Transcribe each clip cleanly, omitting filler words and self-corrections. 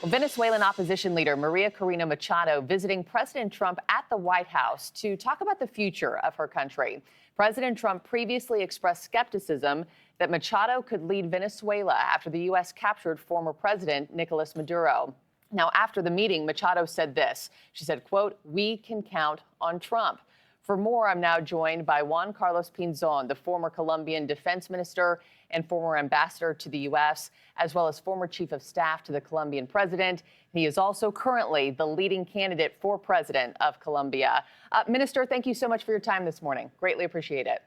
Venezuelan opposition leader María Corina Machado visiting President Trump at the White House to talk about the future of her country. President Trump previously expressed skepticism that Machado could lead Venezuela after the U.S. captured former President Nicolás Maduro. Now, after the meeting, Machado said this. She said, quote, "We can count on Trump." For more, I'm now joined by Juan Carlos Pinzon, the former Colombian defense minister and former ambassador to the U.S., as well as former chief of staff to the Colombian president. He is also currently the leading candidate for president of Colombia. Minister, thank you so much for your time this morning. Greatly appreciate it.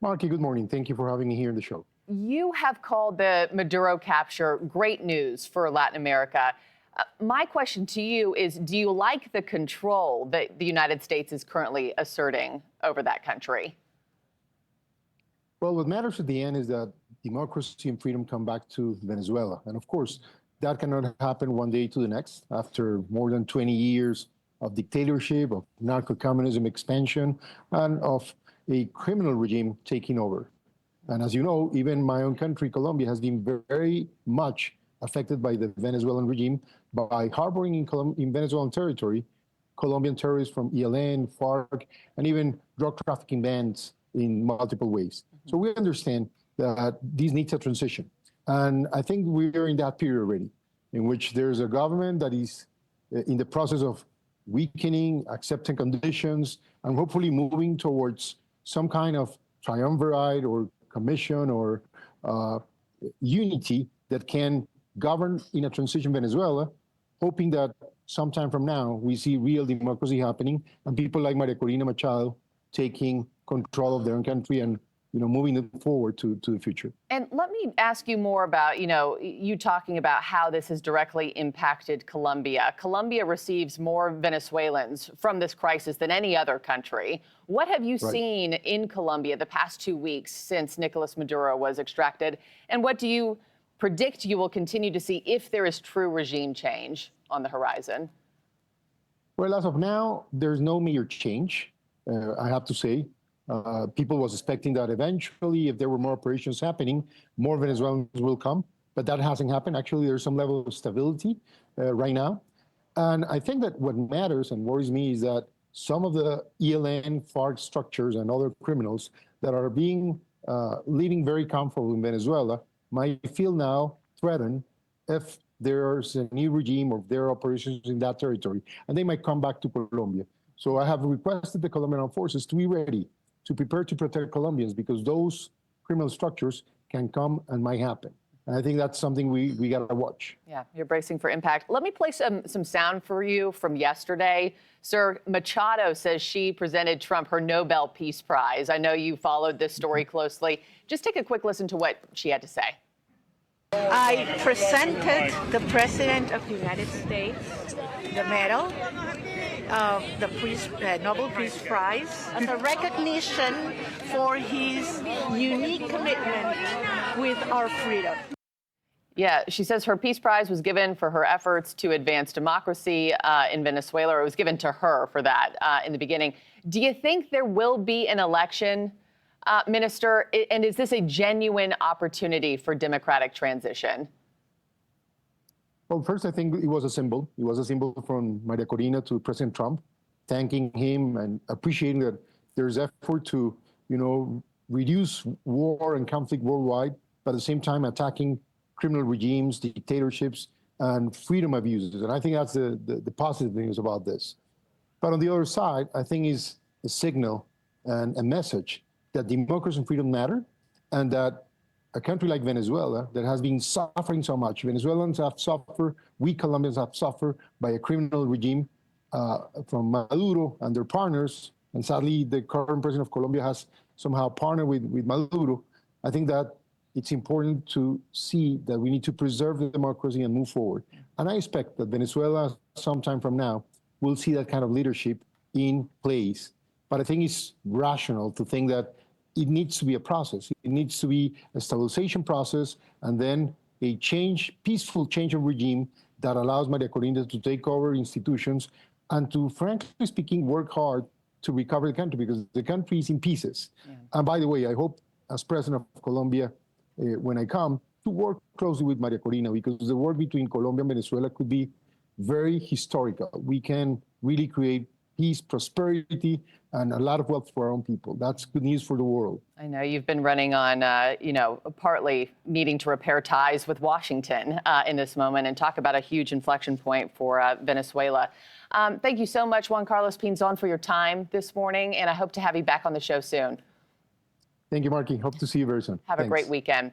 Marky, good morning. Thank you for having me here in the show. You have called the Maduro capture great news for Latin America. My question to you is, do you like the control that the United States is currently asserting over that country? Well, what matters at the end is that democracy and freedom come back to Venezuela. And of course, that cannot happen one day to the next after more than 20 years of dictatorship, of narco-communism expansion, and of a criminal regime taking over. And as you know, even my own country, Colombia, has been very much affected by the Venezuelan regime by harboring in Venezuelan territory Colombian terrorists from ELN, FARC, and even drug trafficking bands in multiple ways. So we understand that this needs a transition. And I think we're in that period already, in which there's a government that is in the process of weakening, accepting conditions, and hopefully moving towards some kind of triumvirate or commission or unity that can govern in a transition Venezuela, hoping that sometime from now we see real democracy happening and people like María Corina Machado taking control of their own country and moving them forward to the future. And let me ask you more about, you talking about how this has directly impacted Colombia. Colombia receives more Venezuelans from this crisis than any other country. What have you seen in Colombia the past 2 weeks since Nicolás Maduro was extracted? And what do you predict you will continue to see if there is true regime change on the horizon? Well, as of now, there's no major change, I have to say. People was expecting that eventually, if there were more operations happening, more Venezuelans will come, but that hasn't happened. Actually, there's some level of stability right now. And I think that what matters and worries me is that some of the ELN, FARC structures and other criminals that are living very comfortable in Venezuela might feel now threatened if there's a new regime or there are operations in that territory, and they might come back to Colombia. So I have requested the Colombian armed forces to be ready, to prepare to protect Colombians, because those criminal structures can come and might happen. And I think that's something we got to watch. Yeah, you're bracing for impact. Let me play some sound for you from yesterday. Sir, Machado says she presented Trump her Nobel Peace Prize. I know you followed this story closely. Just take a quick listen to what she had to say. I presented the President of the United States the medal of the Nobel Peace Prize as a recognition for his unique commitment with our freedom. Yeah, she says her Peace Prize was given for her efforts to advance democracy in Venezuela, or it was given to her for that in the beginning. Do you think there will be an election, Minister, and is this a genuine opportunity for democratic transition? Well, first, I think it was a symbol. It was a symbol from María Corina to President Trump, thanking him and appreciating that there's effort to, reduce war and conflict worldwide, but at the same time attacking criminal regimes, dictatorships, and freedom abuses. And I think that's the positive news about this. But on the other side, I think is a signal and a message that democracy and freedom matter, and that a country like Venezuela that has been suffering so much, Venezuelans have suffered, we Colombians have suffered by a criminal regime from Maduro and their partners, and sadly the current president of Colombia has somehow partnered with Maduro. I think that it's important to see that we need to preserve the democracy and move forward. And I expect that Venezuela, sometime from now, will see that kind of leadership in place. But I think it's rational to think that it needs to be a process. It needs to be a stabilization process, and then a peaceful change of regime that allows María Corina to take over institutions and to, frankly speaking, work hard to recover the country, because the country is in pieces. Yeah. And by the way, I hope, as president of Colombia, when I come, to work closely with Maria Corina, because the work between Colombia and Venezuela could be very historical. We can really create peace, prosperity, and a lot of wealth for our own people. That's good news for the world. I know you've been running on, partly needing to repair ties with Washington in this moment, and talk about a huge inflection point for Venezuela. Thank you so much, Juan Carlos Pinzon, for your time this morning, and I hope to have you back on the show soon. Thank you, Marky. Hope to see you very soon. Have a great weekend.